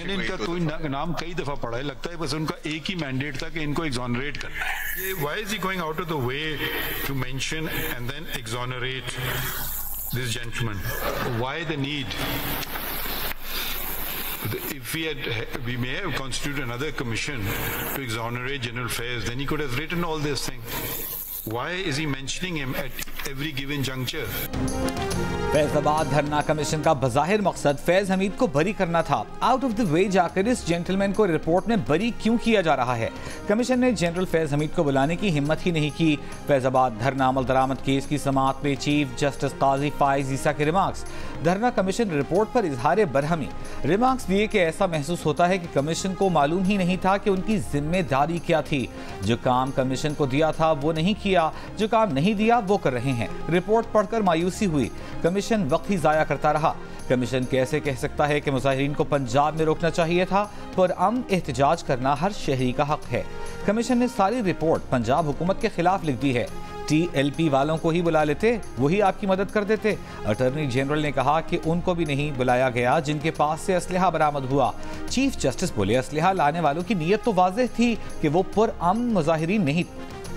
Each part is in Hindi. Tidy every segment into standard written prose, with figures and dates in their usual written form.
मैंने इनका कोई नाम कई दफा पढ़ा है, लगता है बस उनका एक ही मैंडेट था कि इनको एग्जॉनरेट करना है। Why is he going out of the way to mention and then exonerate this gentleman? Why the need? If we may have constituted another commission to exonerate General Faiz, then he could have written all these things. Why is he mentioning him at every given juncture? Faizabad धरना कमीशन का बज़ाहिर मकसद फैज हमीद को बरी करना था। आउट ऑफ द वे जाकर इस जेंटलमैन को रिपोर्ट में बरी क्यों किया जा रहा है? कमीशन ने जनरल फैज हमीद को बुलाने की हिम्मत ही नहीं की। फैजाबाद धरना अमल दरामद केस की समाअत में चीफ जस्टिस काजी फाइज ईसा के रिमार्क्स। धरना कमीशन रिपोर्ट पर इजहार बरहमी। रिमार्क्स दिए कि ऐसा महसूस होता है कि कमीशन को मालूम ही नहीं था कि उनकी जिम्मेदारी क्या थी। जो काम कमीशन को दिया था वो नहीं किया, जो काम नहीं दिया वो कर रहे हैं। रिपोर्ट पढ़कर मायूसी हुई। कमीशन वक्त ही जाया करता रहा। कमीशन कैसे कह सकता है कि मुजाहिरीन को पंजाब में रोकना चाहिए था? पर अमन एहतजाज करना हर शहरी का हक है। कमीशन ने सारी रिपोर्ट पंजाब हुकूमत के खिलाफ लिख दी है। TLP वालों को ही बुला लेते, वही आपकी मदद कर देते। अटॉर्नी जनरल ने कहा कि उनको भी नहीं बुलाया गया जिनके पास से असलहा बरामद हुआ। चीफ जस्टिस बोले असलहा लाने वालों की नीयत तो वाज़ेह थी कि वो पुरअमन मुजाहिरीन नहीं।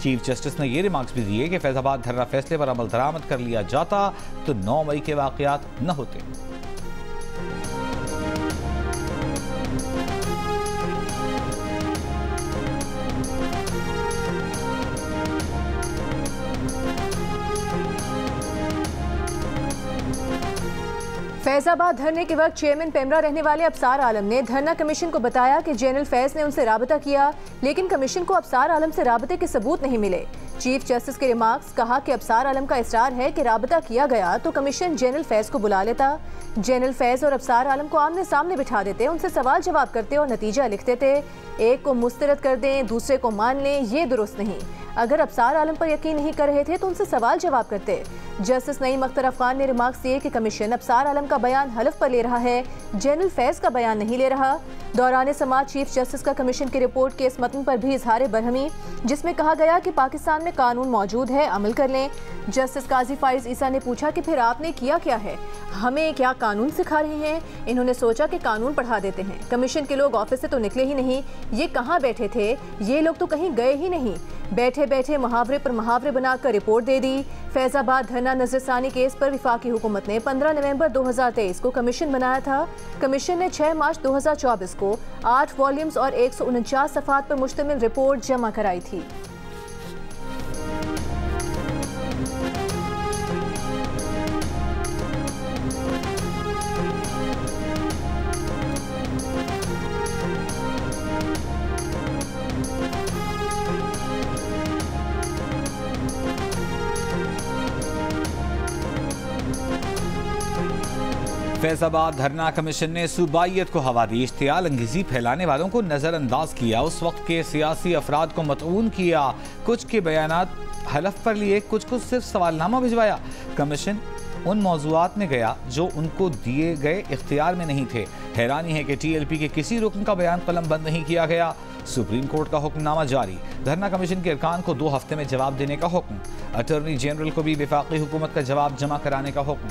चीफ जस्टिस ने ये रिमार्क्स भी दिए कि फैजाबाद धरना फैसले पर अमल दरामद कर लिया जाता तो 9 मई के वाक़यात न होते। फैजाबाद धरने के वक्त चेयरमैन पेमरा रहने वाले अबसार आलम ने धरना कमीशन को बताया कि जनरल फैज ने उनसे राबता किया, लेकिन कमीशन को अबसार आलम से राबते के सबूत नहीं मिले। चीफ जस्टिस के रिमार्क्स कहा कि अबसार आलम का इसरार है कि राबता किया गया तो कमीशन जनरल फैज को बुला लेता। जनरल फैज और अबसार आलम को आमने सामने बिठा देते, उनसे सवाल जवाब करते और नतीजा लिख देते। एक को मुस्तरद कर दें, दूसरे को मान लें, ये दुरुस्त नहीं। अगर अबसार आलम पर यकीन नहीं कर रहे थे तो उनसे सवाल जवाब करते। जस्टिस नईम अख्तर अफगान ने रिमार्क्स दिए कि कमीशन अबसार आलम का बयान हलफ पर ले रहा है, जनरल फैज का बयान नहीं ले रहा। दौरान समाअत चीफ जस्टिस का कमीशन की रिपोर्ट के इस मतन पर भी इजहार बरहमी, जिसमें कहा गया कि पाकिस्तान में कानून मौजूद है, अमल कर लें। जस्टिस काजी फाइज ईसा ने पूछा कि फिर आपने किया क्या है, हमें क्या कानून सिखा रहे हैं? इन्होंने सोचा कि कानून पढ़ा देते हैं। कमीशन के लोग ऑफिस से तो निकले ही नहीं, ये कहाँ बैठे थे? ये लोग तो कहीं गए ही नहीं। बैठे बैठे मुहावरे पर मुहावरे बनाकर रिपोर्ट दे दी। फैजाबाद धरना नजरसानी केस पर वफाकी हुकूमत ने 15 नवंबर 2023 को कमीशन बनाया था। कमीशन ने 6 मार्च 2024 को 8 वॉल्यूम्स और 149 सफ़हात पर मुश्तमिल रिपोर्ट जमा कराई थी। फैजाबाद धरना कमीशन ने सूबाइयत को हवा दी, इश्तियाल अंगेजी फैलाने वालों को नज़रअंदाज किया, उस वक्त के सियासी अफराद को मतऊन किया, कुछ के बयानात हलफ पर लिए, कुछ को सिर्फ सवालनामा भिजवाया। कमीशन उन मौज़ूआत में गया जो उनको दिए गए इख्तियार में नहीं थे। हैरानी है कि TLP के किसी रुकन का बयान कलम बंद नहीं किया गया। सुप्रीम कोर्ट का हुक्मनामा जारी, धरना कमीशन के अरकान को 2 हफ्ते में जवाब देने का हुक्म। अटॉर्नी जनरल को भी वफाकी हुकूमत का जवाब जमा कराने का हुक्म।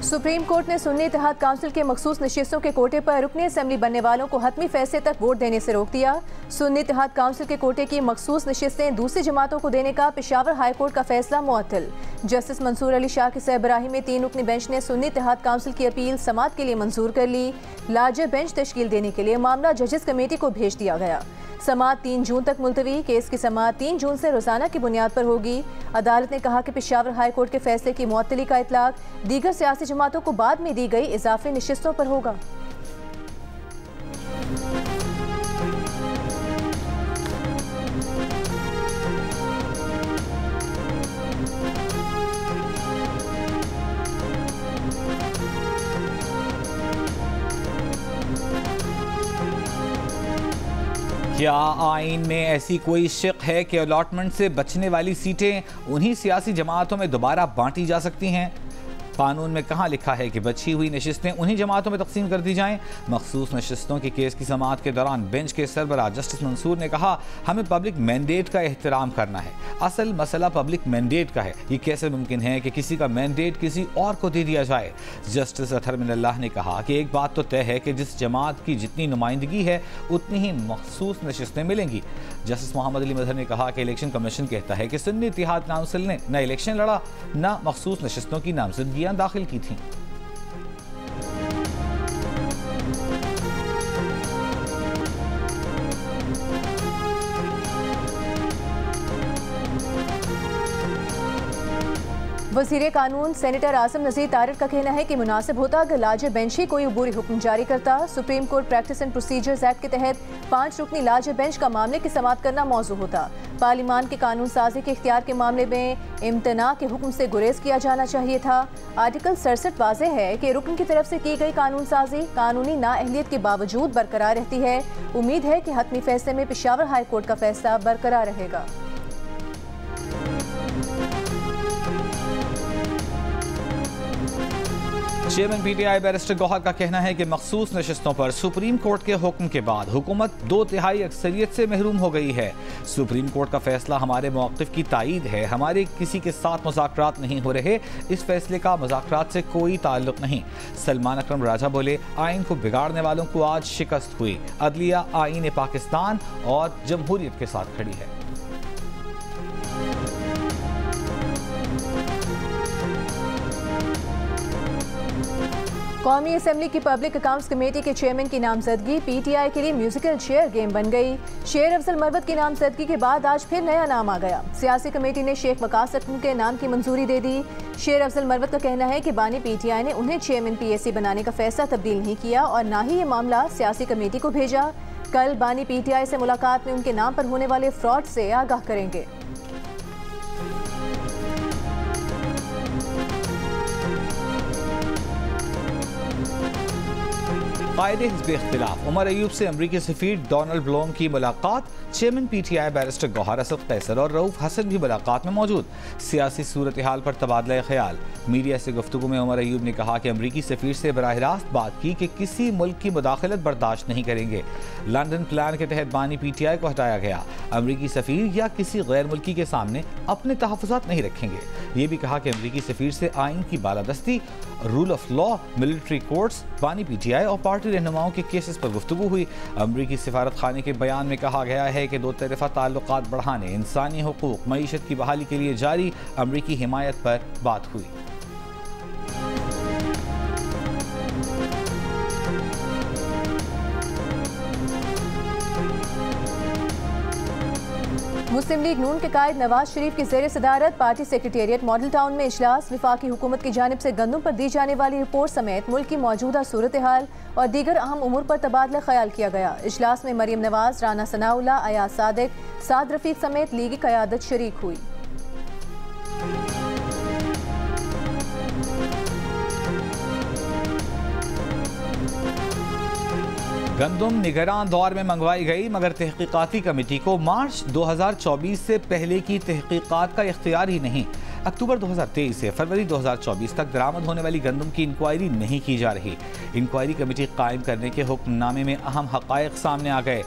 सुप्रीम कोर्ट ने सुन्नी इत्तेहाद काउंसिल के मखसूस नशिस्तों के कोटे पर रुकनी असेंबली बनने वालों को हतमी फैसले तक वोट देने से रोक दिया। सुन्नी इत्तेहाद काउंसिल के कोटे की मखसूस नशिस्तें दूसरी जमातों को देने का पेशावर हाई कोर्ट का फैसला मुअत्तल। जस्टिस मंसूर अली शाह की सरबराही में 3 रुकनी बेंच ने सुन्नी इत्तेहाद काउंसिल की अपील समाअत के लिए मंजूर कर ली। लार्जर बेंच तश्कील देने के लिए मामला जजेस कमेटी को भेज दिया गया। समाअत 3 जून तक मुलतवी। केस की समाअत 3 जून से रोजाना की बुनियाद पर होगी। अदालत ने कहा कि पेशावर हाई कोर्ट के फैसले की मुअत्तली का इतलाक दीगर सियासी जमातों को बाद में दी गई इजाफी नशिस्तों पर होगा। क्या आइन में ऐसी कोई शिक है कि अलॉटमेंट से बचने वाली सीटें उन्हीं सियासी जमातों में दोबारा बांटी जा सकती हैं? कानून में कहाँ लिखा है कि बची हुई नशिस्तें उन्हीं जमातों में तकसीम कर दी जाएं। मखसूस नशिस्तों के केस की समाअत के दौरान बेंच के सरबराह जस्टिस मंसूर ने कहा, हमें पब्लिक मैंडेट का एहतराम करना है। असल मसला पब्लिक मैंडेट का है। ये कैसे मुमकिन है कि किसी का मैंडेट किसी और को दे दिया जाए। जस्टिस अतहर मिनल्लाह ने कहा कि एक बात तो तय है कि जिस जमात की जितनी नुमाइंदगी है उतनी ही मखसूस नशिस्तें मिलेंगी। जस्टिस मोहम्मद अली मजहर ने कहा कि इलेक्शन कमीशन कहता है कि सुन्नी इत्तेहाद काउंसिल ने न इलेक्शन लड़ा न मखसूस नशिस्तों की नामजदगियां दाखिल की थीं। वज़ीर कानून सेनेटर आज़म नज़ीर तारिक का कहना है कि मुनासिब होता अगर लाजे बेंच ही कोई अबूरी हुक्म जारी करता। Supreme court practice and procedures act के तहत 5 रुकनी लाजे बेंच का मामले की समाअत करना मौजू होता। पार्लिमान के कानून साजी के इख्तियार के मामले में इम्तना के हुक्म से गुरेज किया जाना चाहिए था। आर्टिकल 67 वाज़ेह है कि रुकन की तरफ से की गई कानून साजी कानूनी नाअहलियत के बावजूद बरकरार रहती है। उम्मीद है कि हतमी फैसले में पेशावर हाई कोर्ट का फैसला बरकरार रहेगा। चेयरमैन पीटीआई बैरिस्टर गौहर का कहना है कि मखसूस नशिस्तों पर सुप्रीम कोर्ट के हुक्म के बाद हुकूमत 2/3 अक्सरियत से महरूम हो गई है। सुप्रीम कोर्ट का फैसला हमारे मौक़िफ़ की तायीद है। हमारे किसी के साथ मुज़ाकरात नहीं हो रहे। इस फैसले का मुज़ाकरात से कोई ताल्लुक नहीं। सलमान अकरम राजा बोले, आइन को बिगाड़ने वालों को आज शिकस्त हुई। अदलिया आइन पाकिस्तान और जमहूरियत के साथ खड़ी है। कौमी असम्बली की पब्लिक अकाउंट्स कमेटी के चेयरमैन की नामजदगी पीटीआई के लिए म्यूजिकल चेयर गेम बन गई। शेर अफजल मरवत की नामजदगी के बाद आज फिर नया नाम आ गया। सियासी कमेटी ने शेख वकास अकरम के नाम की मंजूरी दे दी। शेर अफजल मरवत का कहना है कि बानी पीटीआई ने उन्हें चेयरमैन पीएससी बनाने का फैसला तब्दील नहीं किया और ना ही ये मामला सियासी कमेटी को भेजा। कल बानी पीटीआई से मुलाकात में उनके नाम पर होने वाले फ्रॉड से आगाह करेंगे। कायदे हिज़्ब इख्तिलाफ उमर अयूब से अमरीकी सफ़ीर डोनाल्ड ब्लोम की मुलाकात। चेयरमैन पीटीआई बैरिस्टर गौहर असद कैसर और रऊफ हसन भी मुलाकात में मौजूद। सियासी सूरत हाल पर तबादला ख्याल। मीडिया से गुफ्तगू में उमर अयूब ने कहा कि अमरीकी सफ़ीर से बराह रास्त बात की कि किसी मुल्क की मुदाखलत बर्दाश्त नहीं करेंगे। लंदन प्लान के तहत बानी पीटीआई को हटाया गया। अमरीकी सफ़ीर या किसी गैर मुल्की के सामने अपने तहफ़्फ़ुज़ात नहीं रखेंगे। ये भी कहा कि अमरीकी सफ़ीर से आइन की बालादस्ती, rule of law, military courts, बानी पीटीआई और पार्टी रहनुमाओं के केसेस पर गुफ्तगू हुई। अमरीकी सिफारत खाने के बयान में कहा गया है कि दो तरफ़ा ताल्लुकात बढ़ाने, इंसानी हुकूक, मईशत की बहाली के लिए जारी अमरीकी हिमायत पर बात हुई। मुस्लिम लीग नून के कायद नवाज शरीफ की ज़ेर सदारत पार्टी सेक्रेटेरिएट मॉडल टाउन में इजलास। विफाकी हुकूमत की जानिब से गंदम पर दी जाने वाली रिपोर्ट समेत मुल्क की मौजूदा सूरत हाल और दीगर अहम उमूर पर तबादला ख्याल किया गया। इजलास में मरियम नवाज, राना सनाउल्ला, अयाज सादिक, साद रफीक समेत लीगी क़यादत शरीक हुई। गंदम निगरान दौर में मंगवाई गई, मगर तहकीकाती कमेटी को मार्च 2024 से पहले की तहकीकात का इख्तियार ही नहीं। अक्टूबर 2023 से फरवरी 2024 तक दरामद होने वाली गंदम की इंक्वायरी नहीं की जा रही। इंक्वायरी कमेटी कायम करने के हुक्मनामे में अहम हक़ाइक़ सामने आ गए।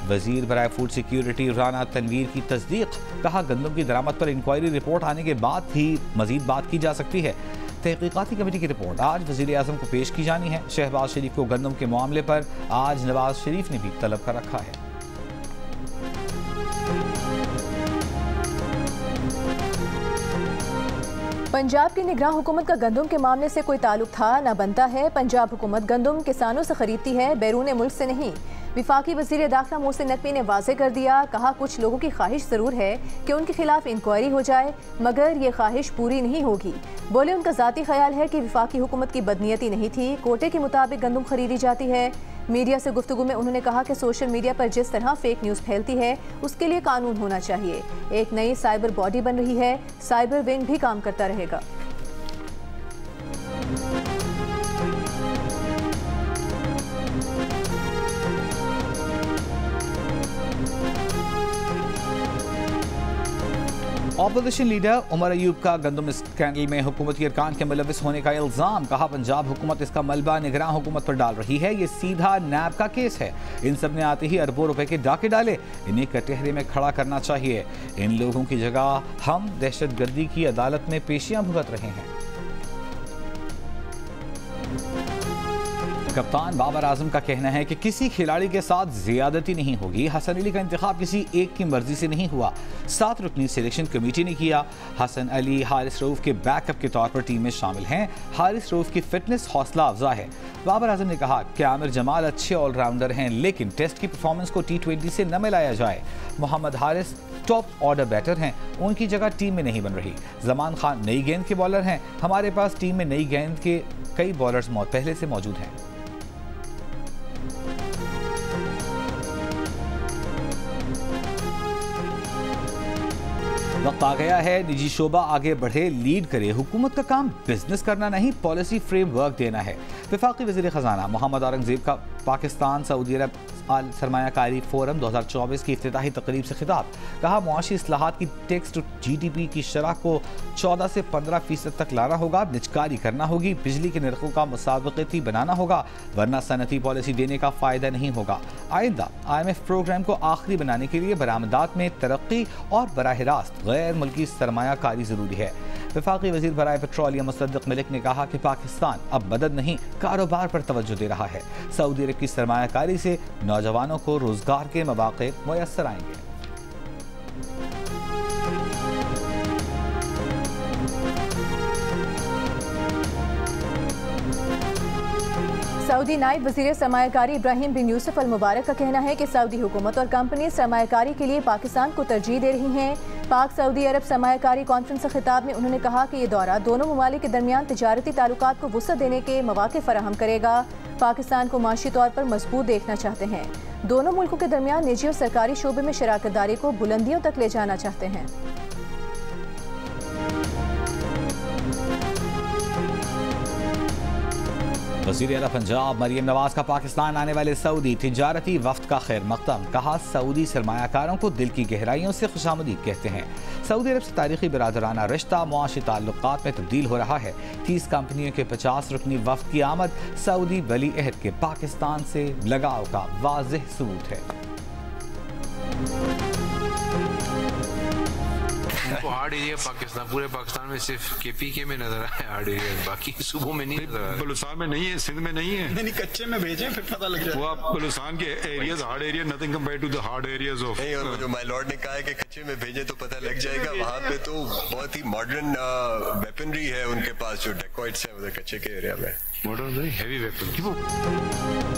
वजीर बराए फूड सिक्योरिटी राना तनवीर की तस्दीक। कहा, गंदम की दरामद पर इंक्वायरी रिपोर्ट आने के बाद ही मजीद बात की जा सकती है। तहकीकाती कमेटी की रिपोर्ट आज वज़ीर आज़म को पेश की जानी है। शहबाज शरीफ को गंदम के मामले पर आज नवाज शरीफ ने भी तलब कर रखा है। पंजाब की निगरान हुकूमत का गंदम के मामले से कोई ताल्लुक था न बनता है। पंजाब हुकूमत गंदम किसानों से खरीदती है, बैरून मुल्क से नहीं। विफाकी वज़ीर दाखिला मोहसिन नकवी ने वाज़ेह कर दिया। कहा, कुछ लोगों की ख्वाहिश ज़रूर है कि उनके खिलाफ इंक्वायरी हो जाए, मगर ये ख्वाहिश पूरी नहीं होगी। बोले, उनका ज़ाती ख्याल है कि विफाकी हुकूमत की बदनीयती नहीं थी, कोटे के मुताबिक गंदम खरीदी जाती है। मीडिया से गुफ्तगू में उन्होंने कहा कि सोशल मीडिया पर जिस तरह फेक न्यूज़ फैलती है उसके लिए कानून होना चाहिए। एक नई साइबर बॉडी बन रही है, साइबर विंग भी काम करता रहेगा। ऑपोजिशन लीडर उमर अयूब का गंदम स्कैंडल में हुकूमती अरकान के मुलविस होने का इल्जाम। कहा पंजाब हुकूमत इसका मलबा निगरान हुकूमत पर डाल रही है। ये सीधा नैब का केस है। इन सब ने आते ही अरबों रुपए के डाके डाले। इन्हें कटहरे में खड़ा करना चाहिए। इन लोगों की जगह हम दहशतगर्दी की अदालत में पेशियां भुगत रहे हैं। कप्तान बाबर आजम का कहना है कि किसी खिलाड़ी के साथ ज्यादती नहीं होगी। हसन अली का इंतखाब किसी एक की मर्जी से नहीं हुआ, 7 रुकनी सिलेक्शन कमेटी ने किया। हसन अली हारिस रऊफ के बैकअप के तौर पर टीम में शामिल हैं। हारिस रऊफ की फिटनेस हौसला अफजा है। बाबर आजम ने कहा कि आमिर जमाल अच्छे ऑलराउंडर हैं, लेकिन टेस्ट की परफॉर्मेंस को T20 से न मिलाया जाए। Mohammad Haris top order batter हैं, उनकी जगह टीम में नहीं बन रही। जमान खान नई गेंद के बॉलर हैं। हमारे पास टीम में नई गेंद के कई बॉलर्स पहले से मौजूद हैं। वक्त आ गया है निजी शोबा आगे बढ़े, लीड करे। हुकूमत का काम बिजनेस करना नहीं, पॉलिसी फ्रेमवर्क देना है। वफाकी वज़ीर ख़जाना मोहम्मद औरंगज़ेब का पाकिस्तान सऊदी अरब सरमायाकारी फोरम 2024 की इफ्तिताही तकरीब से खिताब। कहा मुआशी इस्लाहात की टैक्स टू GDP की शरह को 14 से 15% तक लाना होगा। निजकारी करना होगी। बिजली के नरखों का मुसाबकती बनाना होगा, वरना सनती पॉलिसी देने का फ़ायदा नहीं होगा। आइंदा IMF प्रोग्राम को आखिरी बनाने के लिए बरामदात में तरक्की और बराह रास्त गैर मुल्की सरमायाकारी ज़रूरी है। वफाकी वज़ीर बराए पेट्रोलियम मुसद्दिक़ मलिक ने कहा कि पाकिस्तान अब मदद नहीं, कारोबार पर तवज्जो दे रहा है। सऊदी अरब की सरमायाकारी से नौजवानों को रोजगार के मौके मुयस्सर आएंगे। सऊदी नायब वज़ीर सरमायाकारी इब्राहिम बिन यूसुफ अल मुबारक का कहना है कि सऊदी हुकूमत और कंपनी सरमायाकारी के लिए पाकिस्तान को तरजीह दे रही हैं। पाक सऊदी अरब सरमायाकारी कॉन्फ्रेंस से खिताब में उन्होंने कहा कि ये दौरा दोनों ममालिक के दरमियान तिजारती ताल्लुकात को वुसअत देने के मौके फराहम करेगा। पाकिस्तान को माशी तौर पर मजबूत देखना चाहते हैं। दोनों मुल्कों के दरमियान निजी और सरकारी शोबे में शराकतदारी को बुलंदियों तक ले जाना चाहते हैं। वज़ीर आला पंजाब मरियम नवाज का पाकिस्तान आने वाले सऊदी तिजारती वफ्द का खैर मकदम। कहा सऊदी सरमायाकारों को दिल की गहराइयों से खुशामदीद कहते हैं। सऊदी अरब से तारीखी बिरादराना रिश्ता मुआशी ताल्लुकात में तब्दील हो रहा है। 30 कंपनियों के 50 रुकनी वफ्द की आमद सऊदी वली अहद के पाकिस्तान से लगाव का वाज़ेह सबूत है। हार्ड एरिया पाकिस्तान, पूरे पाकिस्तान में सिर्फ KPK में नजर आया हार्ड एरिया, बाकी सूबों में नहीं नजर आया। बलूचिस्तान में नहीं है, सिंध में नहीं है। नहीं कच्चे में भेजें फिर पता लग जाए। वो आप बलूचिस्तान के areas hard area nothing compare to the hard areas of. नहीं, और जो माय लॉर्ड ने कहा है कि कच्चे में भेजें तो पता लग जाएगा। वहाँ पे तो बहुत ही मॉडर्न वेपनरी है उनके पास, जो डेकॉइट्स है उधर कच्चे के एरिया में। Heavy weapon.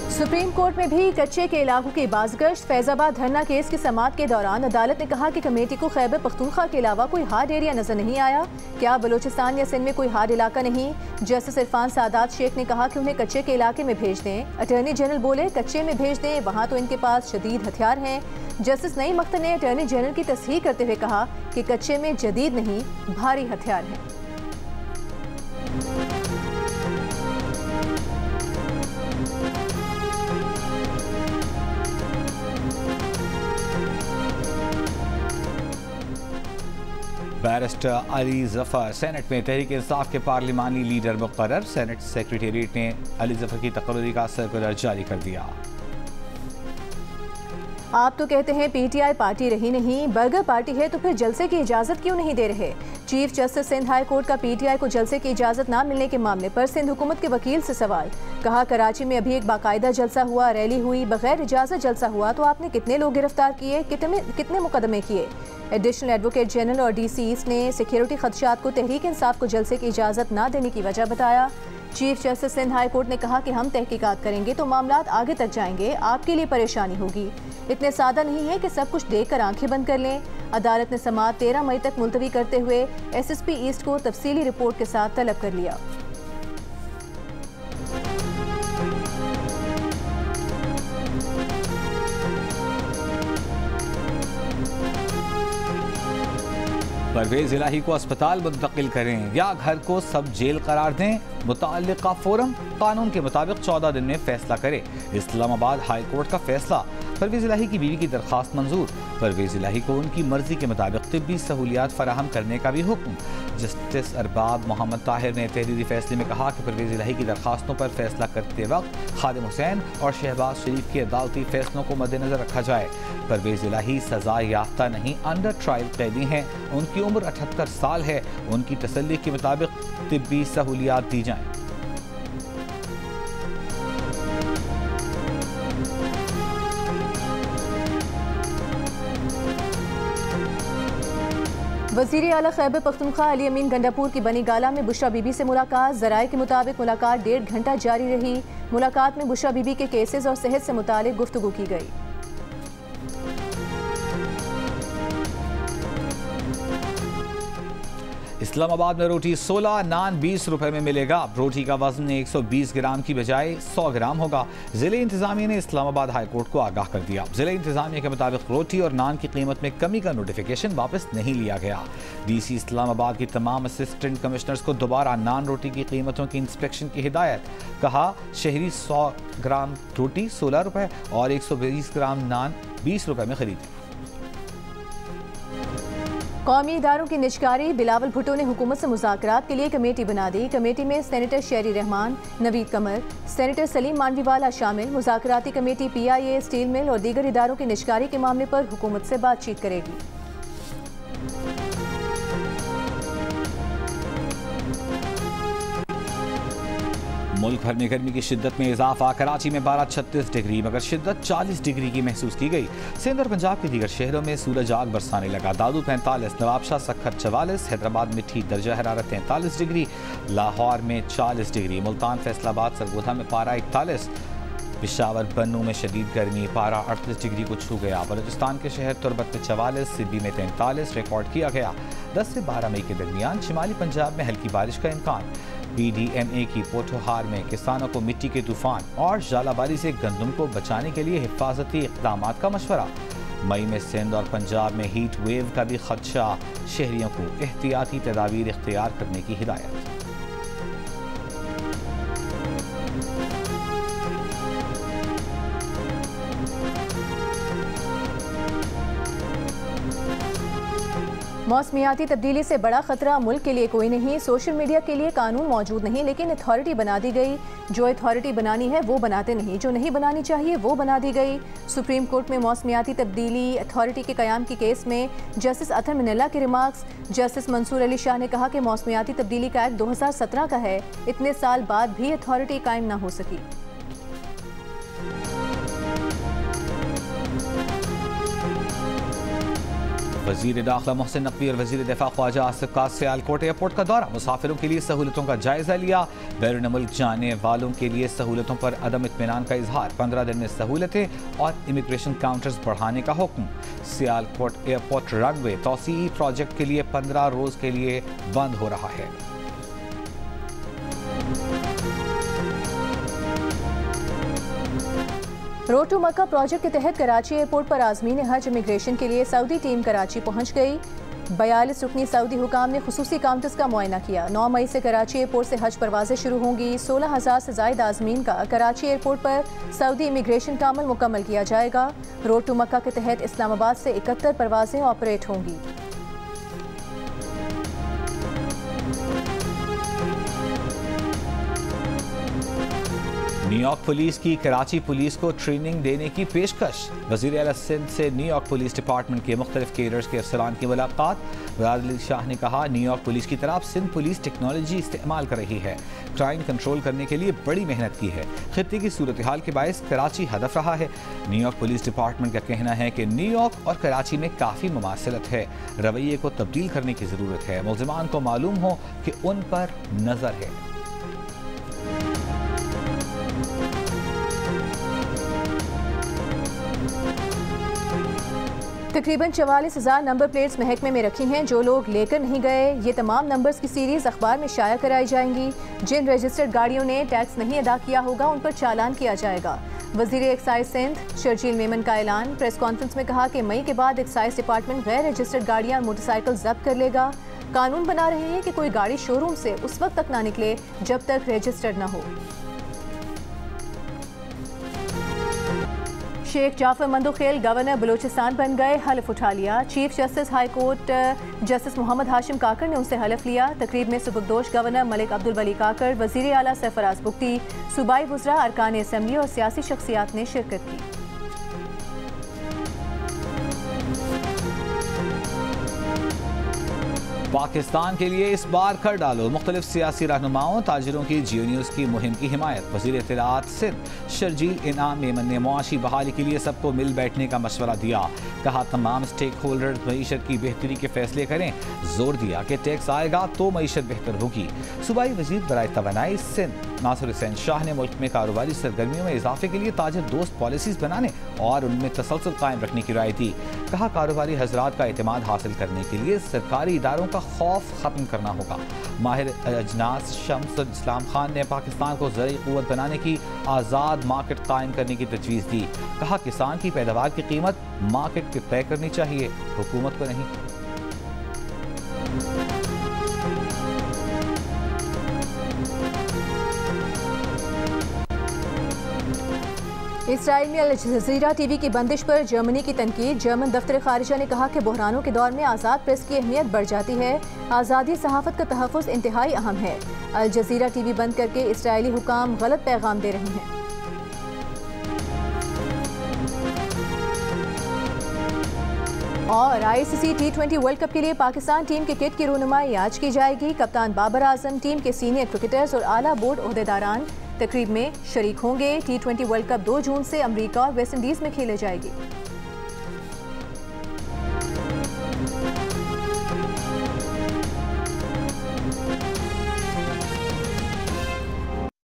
सुप्रीम कोर्ट में भी कच्चे के इलाकों की बाज़गश्त। फैजाबाद धरना केस की समाअत के दौरान अदालत ने कहा कि कमेटी को खैबर पख्तूनख्वा के अलावा कोई हार्ड एरिया नजर नहीं आया। क्या बलूचिस्तान या सिंध में कोई हार्ड इलाका नहीं? जस्टिस इरफान सादात शेख ने कहा कि उन्हें कच्चे के इलाके में भेज दें। अटॉर्नी जनरल बोले कच्चे में भेज दें, वहाँ तो इनके पास शदीद हथियार हैं। जस्टिस नईम अख्तर ने अटॉर्नी जनरल की तस्दीक करते हुए कहा कि कच्चे में जदीद नहीं, भारी हथियार हैं। बैरिस्टर अली जफर सेनेट में तहरीक इंसाफ के पार्लिमानी लीडर मुकर्रर। सेनेट सेक्रेटेरिएट ने अली जफर की तकर्री का सर्कुलर जारी कर दिया। आप तो कहते हैं PTI पार्टी रही नहीं, बर्गर पार्टी है, तो फिर जलसे की इजाज़त क्यों नहीं दे रहे? Chief justice Sindh high court का PTI को जलसे की इजाज़त ना मिलने के मामले पर सिंध हुकूमत के वकील से सवाल। कहा कराची में अभी एक बाकायदा जलसा हुआ, रैली हुई, बगैर इजाज़त जलसा हुआ, तो आपने कितने लोग गिरफ्तार किए, कितने मुकदमे किए? एडिशनल एडवोकेट जनरल और DC ईस्ट ने सिक्योरिटी खदशात को तहरीक इंसाफ को जलसे की इजाज़त ना देने की वजह बताया। Chief justice Sindh high court ने कहा कि हम तहकीकात करेंगे तो मामलात आगे तक जाएंगे, आपके लिए परेशानी होगी। इतने सादा नहीं है कि सब कुछ देखकर आंखें बंद कर लें। अदालत ने समाअत 13 मई तक मुलतवी करते हुए SSP ईस्ट को तफसीली रिपोर्ट के साथ तलब कर लिया। परवेज इलाही को अस्पताल मुंतकिल करें या घर को सब जेल करार दें, मुताल्लिका फोरम कानून के मुताबिक 14 दिन में फैसला करे। इस्लामाबाद हाई कोर्ट का फैसला, परवेज इलाही की बीवी की दरख्वास्त मंजूर। परवेज इलाही को उनकी मर्जी के मुताबिक तिब्बी सहूलियात फराहम करने का भी हुक्म। जस्टिस अरबाब मोहम्मद ताहिर ने तहरीरी फैसले में कहा कि परवेज इलाही की दरख्वास्तों पर फैसला करते वक्त खादिम हुसैन और शहबाज शरीफ के अदालती फैसलों को मद्देनजर रखा जाए। परवेज इलाही सजा याफ्ता नहीं, अंडर ट्रायल कैदी हैं। उनकी उम्र 78 साल है। उनकी तसल्ली के मुताबिक तिब्बी सहूलियात दी जाएं। वज़ीर आला खैबर पख्तूनख्वा अली अमीन गंडापुर की बनी गाला में बुशरा बीबी से मुलाकात। ज़राए के मुताबिक मुलाकात 1.5 घंटा जारी रही। मुलाकात में बुशरा बीबी के केसेस और सेहत से मुतालिक गुफ्तगू की गई। इस्लामाबाद में रोटी 16, नान 20 रुपए में मिलेगा। रोटी का वजन 120 ग्राम की बजाय 100 ग्राम होगा। जिले इंतजामिया ने इस्लामाबाद हाई कोर्ट को आगाह कर दिया। जिले इंतजामिया के मुताबिक रोटी और नान की कीमत में कमी का नोटिफिकेशन वापस नहीं लिया गया। DC इस्लामाबाद की तमाम असिस्टेंट कमिश्नर्स को दोबारा नान रोटी की कीमतों की इंस्पेक्शन की हिदायत। कहा शहरी 100 ग्राम रोटी 16 रुपए और 120 ग्राम नान 20 रुपए में खरीदें। कौमी इदारों की निजकारी, बिलावल भुट्टो ने हुकूमत से मुज़ाकरात के लिए कमेटी बना दी। कमेटी में सेनेटर शेरी रहमान, नवीद कमर, सेनेटर सलीम मांडवीवाला शामिल। मुज़ाकराती कमेटी PIA, स्टील मिल और दीगर इदारों की निजकारी के मामले पर हुकूमत से बातचीत करेगी। मुल्क भर में गर्मी की शिद्दत में इजाफा। कराची में 12-36 डिग्री मगर शिद्दत 40 डिग्री की महसूस की गई। सिंध और पंजाब के दीगर शहरों में सूरज आग बरसाने लगा। दादू 45, नवाबशाह सक्खर 44, हैदराबाद में ठीक दर्जा हरारत 43 डिग्री, लाहौर में 40 डिग्री, मुल्तान फैसलाबाद सरगोधा में पारा 41, पिशावर बन्नू में शदीद गर्मी, पारा 38 डिग्री को छू गया। बलूचिस्तान के शहर तुरबत में 44, सिब्बी में 43 रिकॉर्ड किया गया। 10 से 12 मई के दरमियान शिमाली पंजाब में हल्की बारिश का इम्कान। PDMA की पोठोहार में किसानों को मिट्टी के तूफान और जालाबारी से गंदम को बचाने के लिए हिफाजती इक़दाम का मशवरा। मई में सिंध और पंजाब में हीट वेव का भी खदशा, शहरियों को एहतियाती तदाबीर इख्तियार करने की हिदायत। मौसमियाती तब्दीली से बड़ा खतरा मुल्क के लिए कोई नहीं। सोशल मीडिया के लिए कानून मौजूद नहीं, लेकिन अथॉरिटी बना दी गई। जो अथॉरिटी बनानी है वो बनाते नहीं, जो नहीं बनानी चाहिए वो बना दी गई। सुप्रीम कोर्ट में मौसमियाती तब्दीली अथॉरिटी के क़याम की केस में जस्टिस अतर मिनल्ला के रिमार्क्स। जस्टिस मंसूर अली शाह ने कहा कि मौसमियाती तब्दीली का एक्ट 2017 का है, इतने साल बाद भी अथॉरिटी कायम न हो सकी। वज़ीर दाखिला मोहसिन नकवी और वज़ीर दिफा ख्वाजा आसिफ का सियालकोट एयरपोर्ट का दौरा। मुसाफिरों के लिए सहूलतों का जायजा लिया। बैरून मुल्क जाने वालों के लिए सहूलतों पर अदम इत्मीनान का इजहार। 15 दिन में सहूलतें और इमिग्रेशन काउंटर्स बढ़ाने का हुक्म। सियालकोट एयरपोर्ट रनवे तौसीई प्रोजेक्ट के लिए 15 रोज के लिए बंद हो रहा है। रोड टू मक्का प्रोजेक्ट के तहत कराची एयरपोर्ट पर आज़मीन हज इमिग्रेशन के लिए सऊदी टीम कराची पहुंच गई। 42 रुकनी सऊदी हुकाम ने खुसूसी काउंटर्स का मुआयना किया। 9 मई से कराची एयरपोर्ट से हज परवाजें शुरू होंगी। 16,000 से ज़ायद आज़मीन का कराची एयरपोर्ट पर सऊदी इमिग्रेशन का अमल मुकम्मल किया जाएगा। रोड टू मक्का के तहत इस्लामाबाद से 71 परवाजें ऑपरेट होंगी। न्यूयॉर्क पुलिस की कराची पुलिस को ट्रेनिंग देने की पेशकश। वज़ीर आला सिंध से न्यूयॉर्क पुलिस डिपार्टमेंट के मुख्तलिफ केडर्स के अफसरान की मुलाकात। मुराद अली शाह ने कहा न्यूयॉर्क पुलिस की तरफ सिंध पुलिस टेक्नोलॉजी इस्तेमाल कर रही है, क्राइम कंट्रोल करने के लिए बड़ी मेहनत की है। खित्ते की सूरत हाल के बायस कराची हदफ रहा है। न्यूयॉर्क पुलिस डिपार्टमेंट का कहना है कि न्यूयॉर्क और कराची में काफ़ी मुमासिलत है, रवैये को तब्दील करने की ज़रूरत है। मुल्ज़िमान को मालूम हो कि उन पर नज़र है। तकरीबन 44,000 नंबर प्लेट्स महकमे में रखी हैं। जो लोग लेकर नहीं गए, ये तमाम नंबर्स की सीरीज अखबार में शाया कराई जाएंगी। जिन रजिस्टर्ड गाड़ियों ने टैक्स नहीं अदा किया होगा, उन पर चालान किया जाएगा। वजीर एक्साइज सिंध शर्जील मेमन का ऐलान। प्रेस कॉन्फ्रेंस में कहा कि मई के बाद एक्साइज डिपार्टमेंट गैर रजिस्टर्ड गाड़ियां और मोटरसाइकिल जब्त कर लेगा। कानून बना रहे हैं कि कोई गाड़ी शोरूम से उस वक्त तक ना निकले जब तक रजिस्टर्ड न हो। शेख जाफर मंदोखेल गवर्नर बलूचिस्तान बन गए, हलफ उठा लिया। Chief justice high court justice Mohammad Hashim Kakar ने उनसे हलफ लिया। तकरीब में सुबकदोश गवर्नर मलिक अब्दुल वली काकर, वजीर आला सरफराज बुख्ती, सूबाई वज़रा, अरकान असम्बली और सियासी शख्सियात ने शिरकत की। पाकिस्तान के लिए इस बार कर डालो, मुख्तलिफ सियासी रहनुमाओं ताजिरों की जियो न्यूज़ की मुहिम की हिमायत। वज़ीर इत्तलाआत सिंध शर्जील इनाम मेमन ने मुआशी बहाली के लिए सबको मिल बैठने का मशवरा दिया। कहा तमाम स्टेक होल्डर मईशत की बेहतरी के फैसले करें। जोर दिया कि टैक्स आएगा तो मईशत बेहतर होगी। सूबाई वज़ीर बराए तवानाई सिंध नासिर हुसैन शाह ने मुल्क में कारोबारी सरगर्मियों में इजाफे के लिए ताजिर दोस्त पॉलिसीज़ बनाने और उनमें तसलसल कायम रखने की राय दी। कहा कारोबारी हजरात का एतमाद हासिल करने के लिए सरकारी इदारों का खौफ ख़त्म करना होगा। माहिर अजनास शम्स इस्लाम खान ने पाकिस्तान को ज़रूरी क़ुव्वत बनाने की आज़ाद मार्केट कायम करने की तजवीज़ दी। कहा किसान की पैदावार की कीमत मार्केट की तय करनी चाहिए, हुकूमत को नहीं। इसराइल में अल जज़ीरा टीवी की बंदिश पर जर्मनी की तनकीद। जर्मन दफ्तर खारिजा ने कहा कि बहरानों के दौर में आज़ाद प्रेस की अहमियत बढ़ जाती है। आज़ादी सहाफ़त का तहफ़्फ़ुज़ इंतहाई अहम है। अल जज़ीरा टीवी बंद करके इसराइली हुकाम गलत पैगाम दे रहे हैं। और ICC T20 वर्ल्ड कप के लिए पाकिस्तान टीम के किट की रूनुमाई आज की जाएगी। कप्तान बाबर आजम, टीम के सीनियर क्रिकेटर्स और आला बोर्ड ओहदेदारान तकरीब में शरीक होंगे। T20 वर्ल्ड कप 2 जून से अमेरिका और वेस्ट इंडीज़ में खेले जाएगी।